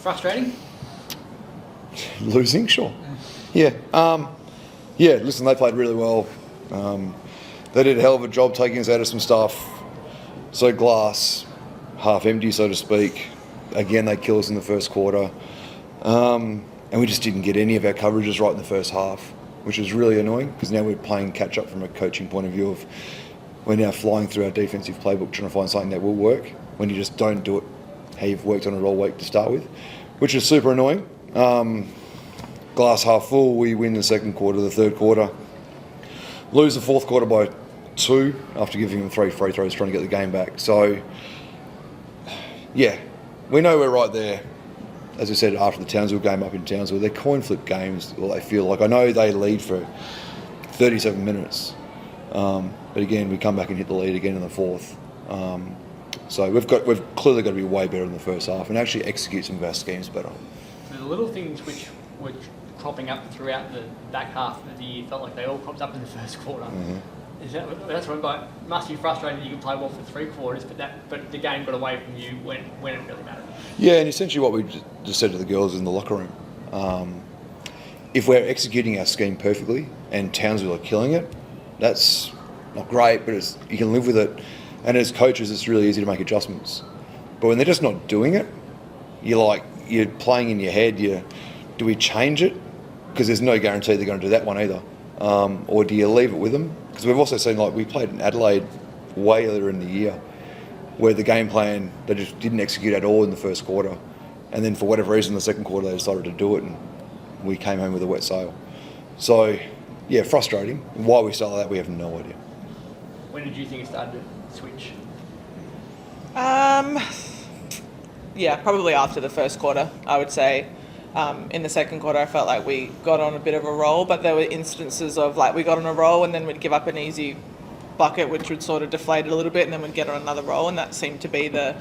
Frustrating? Losing, sure. Yeah. Listen, they played really well. They did a hell of a job taking us out of some stuff. So glass, half empty, so to speak. Again, they killed us in the first quarter. And we just didn't get any of our coverages right in the first half, which is really annoying because now we're playing catch up from a coaching point of view of we're now flying through our defensive playbook trying to find something that will work when you just don't do it how you've worked on it all week to start with, which is super annoying. Glass half full, we win the second quarter, the third quarter. Lose the fourth quarter by 2 after giving them 3 free throws trying to get the game back. So, yeah, we know we're right there. As I said, after the Townsville game up in Townsville, they're coin flip games, or they feel like. I know they lead for 37 minutes. But again, we come back and hit the lead again in the fourth. So we've clearly got to be way better in the first half and actually execute some of our schemes better. The little things which were cropping up throughout the back half of the year felt like they all cropped up in the first quarter. Mm-hmm. That's what it must be frustrating that you can play well for 3 quarters, but the game got away from you when it really mattered. Yeah, and essentially what we just said to the girls in the locker room, if we're executing our scheme perfectly and Townsville are killing it, that's not great, but you can live with it. And as coaches, it's really easy to make adjustments. But when they're just not doing it, you're playing in your head. Do we change it? Because there's no guarantee they're going to do that one either. Or do you leave it with them? Because we've also seen, we played in Adelaide way earlier in the year, where the game plan, they just didn't execute at all in the first quarter. And then for whatever reason, the second quarter, they decided to do it, and we came home with a wet sail. So, yeah, frustrating. Why we started that, we have no idea. When did you think it started to switch? Probably after the first quarter, I would say. In the second quarter, I felt like we got on a bit of a roll, but there were instances of we got on a roll and then we'd give up an easy bucket, which would sort of deflate it a little bit, and then we'd get on another roll, and that seemed to be the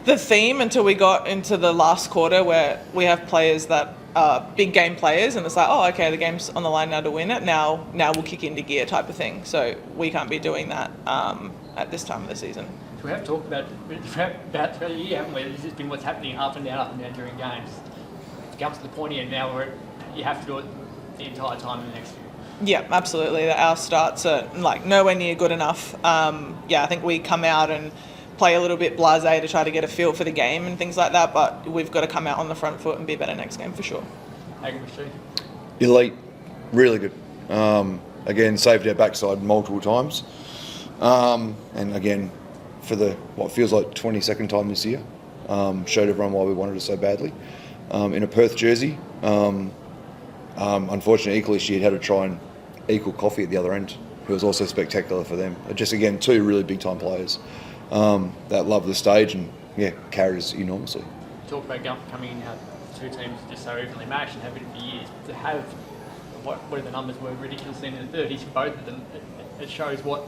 theme until we got into the last quarter, where we have players that are big game players, and it's like, oh, okay, the game's on the line now to win it. Now we'll kick into gear type of thing. So we can't be doing that at this time of the season. We have talked about throughout the year, haven't we? This has been what's happening up and down during games. It comes to the point here now where you have to do it the entire time in the next year. Yeah, absolutely. Our starts are nowhere near good enough. I think we come out and play a little bit blasé to try to get a feel for the game and things like that, but we've got to come out on the front foot and be better next game for sure. Elite, really good. Again, saved our backside multiple times. And again, for the what feels like 22nd time this year, showed everyone why we wanted it so badly. In a Perth jersey. Unfortunately, equally, she had to try and equal Coffee at the other end, who was also spectacular for them. Just, again, 2 really big-time players that love the stage and, carried us enormously. Talk about coming in, how 2 teams just so evenly matched and have been for years. To have, what the numbers were, ridiculously in the 30s for both of them, it shows what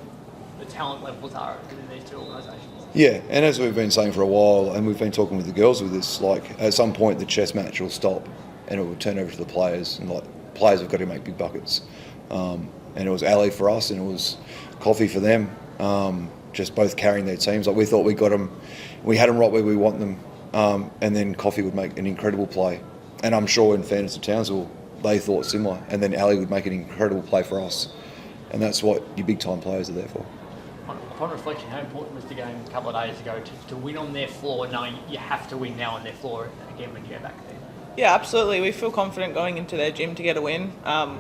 the talent levels are within these 2 organisations. Yeah, and as we've been saying for a while, and we've been talking with the girls with this, at some point the chess match will stop and it will turn over to the players, and players have got to make big buckets. And it was Ali for us and it was Coffee for them, just both carrying their teams. We thought we got them, we had them right where we want them, and then Coffee would make an incredible play. And I'm sure in fairness to Townsville, they thought similar, and then Ali would make an incredible play for us. And that's what your big time players are there for. Upon reflection, how important was the game a couple of days ago to win on their floor, knowing you have to win now on their floor again when you go back there? Yeah, absolutely. We feel confident going into their gym to get a win.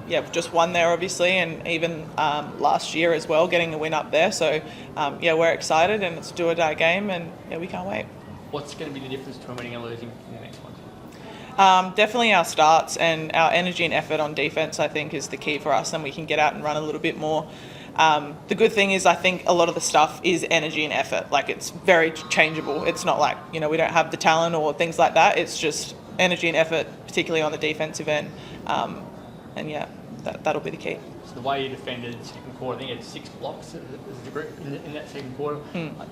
We've just won there, obviously, and even last year as well, getting a win up there. So, we're excited, and it's a do-or-die game, and we can't wait. What's going to be the difference between winning and losing in the next one? Definitely our starts and our energy and effort on defense, I think, is the key for us, and we can get out and run a little bit more. The good thing is I think a lot of the stuff is energy and effort. It's very changeable. It's not we don't have the talent or things like that. It's just energy and effort, particularly on the defensive end. That'll be the key. So the way you defended the second quarter, I think you had 6 blocks as a group in that second quarter.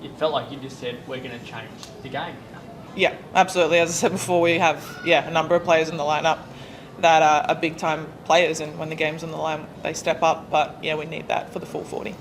It felt like you just said, we're going to change the game. Yeah, absolutely. As I said before, we have a number of players in the lineup that are big-time players, and when the game's on the line, they step up. But, we need that for the full 40.